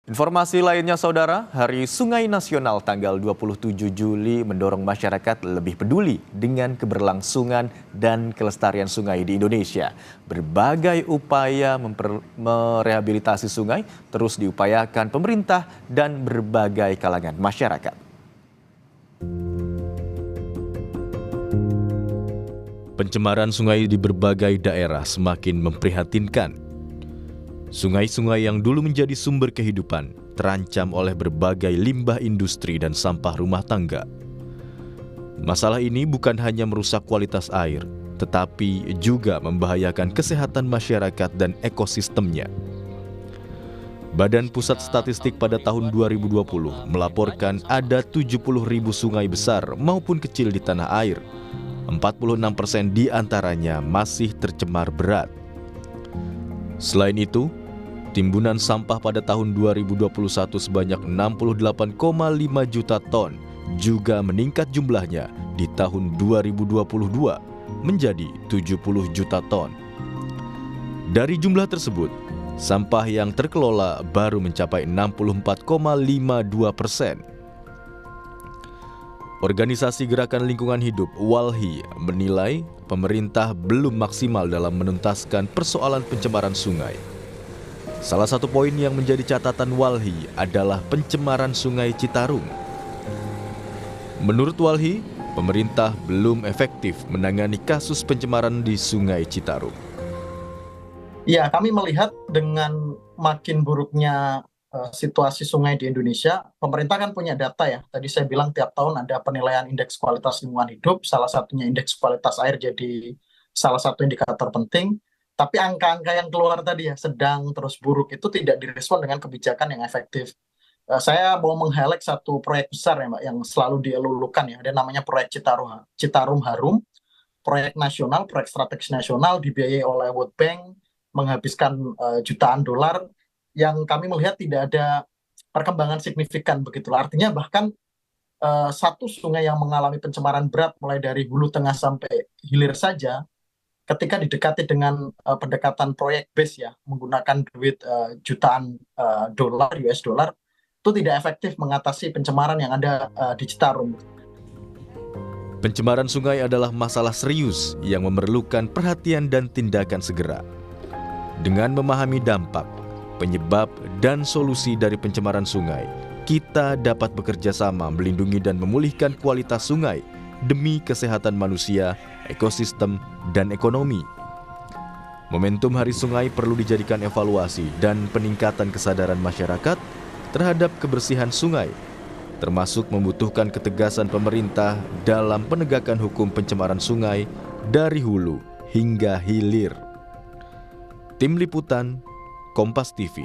Informasi lainnya saudara, Hari Sungai Nasional tanggal 27 Juli mendorong masyarakat lebih peduli dengan keberlangsungan dan kelestarian sungai di Indonesia. Berbagai upaya merehabilitasi sungai terus diupayakan pemerintah dan berbagai kalangan masyarakat. Pencemaran sungai di berbagai daerah semakin memprihatinkan. Sungai-sungai yang dulu menjadi sumber kehidupan terancam oleh berbagai limbah industri dan sampah rumah tangga. Masalah ini bukan hanya merusak kualitas air, tetapi juga membahayakan kesehatan masyarakat dan ekosistemnya. Badan Pusat Statistik pada tahun 2020 melaporkan ada 70.000 sungai besar maupun kecil di tanah air. 46% di antaranya masih tercemar berat. Selain itu, timbunan sampah pada tahun 2021 sebanyak 68,5 juta ton juga meningkat jumlahnya di tahun 2022 menjadi 70 juta ton. Dari jumlah tersebut, sampah yang terkelola baru mencapai 64,52%. Organisasi Gerakan Lingkungan Hidup (WALHI) menilai pemerintah belum maksimal dalam menuntaskan persoalan pencemaran sungai. Salah satu poin yang menjadi catatan WALHI adalah pencemaran Sungai Citarum. Menurut WALHI, pemerintah belum efektif menangani kasus pencemaran di Sungai Citarum. Ya, kami melihat dengan makin buruknya situasi sungai di Indonesia, pemerintah kan punya data ya. Tadi saya bilang tiap tahun ada penilaian indeks kualitas lingkungan hidup, salah satunya indeks kualitas air jadi salah satu indikator penting. Tapi angka-angka yang keluar tadi ya, sedang terus buruk, itu tidak direspon dengan kebijakan yang efektif. Saya mau meng-highlight satu proyek besar ya Mbak, yang selalu dielulukan ya, ada namanya proyek Citarum Harum, proyek nasional, proyek strategis nasional dibiayai oleh World Bank, menghabiskan jutaan dolar, yang kami melihat tidak ada perkembangan signifikan begitu. Artinya bahkan satu sungai yang mengalami pencemaran berat mulai dari hulu tengah sampai hilir saja, ketika didekati dengan pendekatan proyek base ya, menggunakan duit jutaan dolar, US dollar, itu tidak efektif mengatasi pencemaran yang ada di Citarum. Pencemaran sungai adalah masalah serius yang memerlukan perhatian dan tindakan segera. Dengan memahami dampak, penyebab, dan solusi dari pencemaran sungai, kita dapat bekerja sama melindungi dan memulihkan kualitas sungai demi kesehatan manusia, ekosistem, dan ekonomi. Momentum Hari Sungai perlu dijadikan evaluasi dan peningkatan kesadaran masyarakat terhadap kebersihan sungai, termasuk membutuhkan ketegasan pemerintah dalam penegakan hukum pencemaran sungai dari hulu hingga hilir. Tim Liputan Kompas TV.